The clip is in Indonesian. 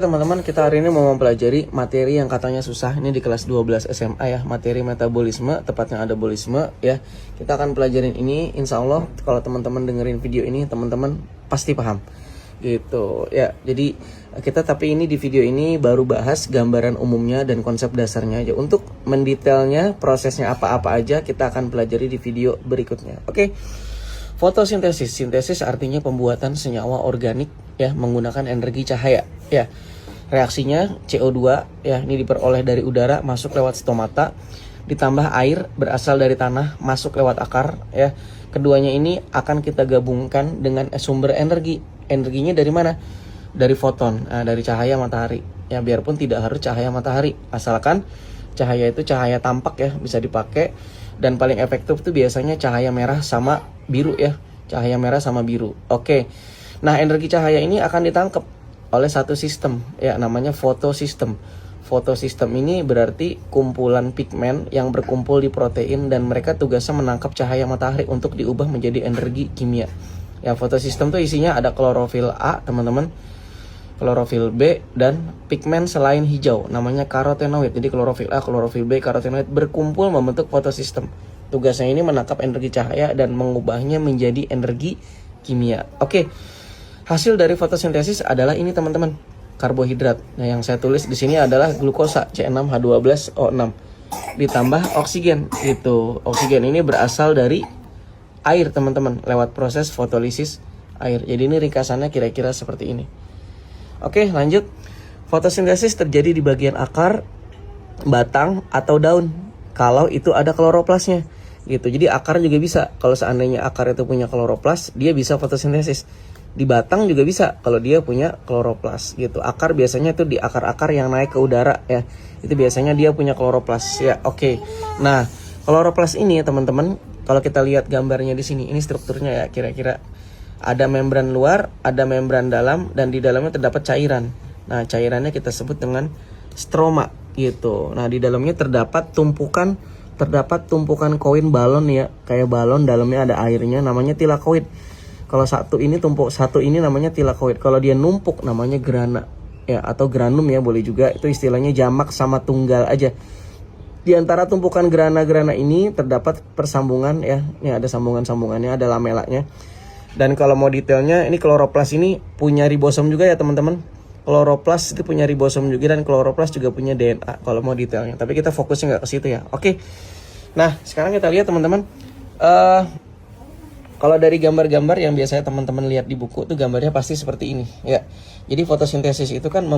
Teman-teman, kita hari ini mau mempelajari materi yang katanya susah. Ini di kelas 12 SMA ya, materi metabolisme, tepatnya anabolisme ya. Kita akan pelajarin ini, insya Allah kalau teman-teman dengerin video ini, teman-teman pasti paham gitu ya. Jadi tapi ini di video ini baru bahas gambaran umumnya dan konsep dasarnya aja. Untuk mendetailnya, prosesnya apa-apa aja kita akan pelajari di video berikutnya. Oke. Fotosintesis, sintesis artinya pembuatan senyawa organik ya menggunakan energi cahaya ya. Reaksinya CO2 ya, ini diperoleh dari udara, masuk lewat stomata, ditambah air berasal dari tanah, masuk lewat akar ya. Keduanya ini akan kita gabungkan dengan sumber energi. Energinya dari mana? Dari foton, dari cahaya matahari. Ya, biarpun tidak harus cahaya matahari, asalkan cahaya itu cahaya tampak ya, bisa dipakai. Dan paling efektif itu biasanya cahaya merah sama biru ya, cahaya merah sama biru. Oke. Nah, energi cahaya ini akan ditangkap oleh satu sistem ya, namanya fotosistem. Fotosistem ini berarti kumpulan pigmen yang berkumpul di protein dan mereka tugasnya menangkap cahaya matahari untuk diubah menjadi energi kimia. Ya, fotosistem tuh isinya ada klorofil A, teman-teman, klorofil B, dan pigmen selain hijau namanya karotenoid. Jadi klorofil A, klorofil B, karotenoid berkumpul membentuk fotosistem. Tugasnya ini menangkap energi cahaya dan mengubahnya menjadi energi kimia. Oke. Hasil dari fotosintesis adalah ini, teman-teman, karbohidrat. Nah, yang saya tulis di sini adalah glukosa C6H12O6 ditambah oksigen. Itu oksigen ini berasal dari air, teman-teman, lewat proses fotolisis air. Jadi ini ringkasannya kira-kira seperti ini. Oke, lanjut. Fotosintesis terjadi di bagian akar, batang, atau daun kalau itu ada kloroplasnya gitu. Jadi akar juga bisa. Kalau seandainya akar itu punya kloroplas, dia bisa fotosintesis. Di batang juga bisa kalau dia punya kloroplas gitu. Akar biasanya itu di akar-akar yang naik ke udara ya. Itu biasanya dia punya kloroplas ya. Oke. Nah, kloroplas ini ya, teman-teman, kalau kita lihat gambarnya di sini, ini strukturnya ya, kira-kira ada membran luar, ada membran dalam, dan di dalamnya terdapat cairan. Nah, cairannya kita sebut dengan stroma gitu. Nah, di dalamnya terdapat tumpukan koin balon ya, kayak balon, dalamnya ada airnya, namanya tilakoid. Kalau satu ini namanya tilakoid. Kalau dia numpuk namanya grana ya, atau granum ya, boleh juga. Itu istilahnya jamak sama tunggal aja. Di antara tumpukan grana-grana ini terdapat persambungan ya. Ini ada sambungan-sambungannya, ada lamelanya. Dan kalau mau detailnya, ini kloroplas ini punya ribosom juga ya, teman-teman. Kloroplas itu punya ribosom juga, dan kloroplas juga punya DNA kalau mau detailnya. Tapi kita fokusnya nggak ke situ ya. Oke. Nah, sekarang kita lihat, teman-teman. Kalau dari gambar-gambar yang biasanya teman-teman lihat di buku, tuh gambarnya pasti seperti ini ya. Jadi fotosintesis itu kan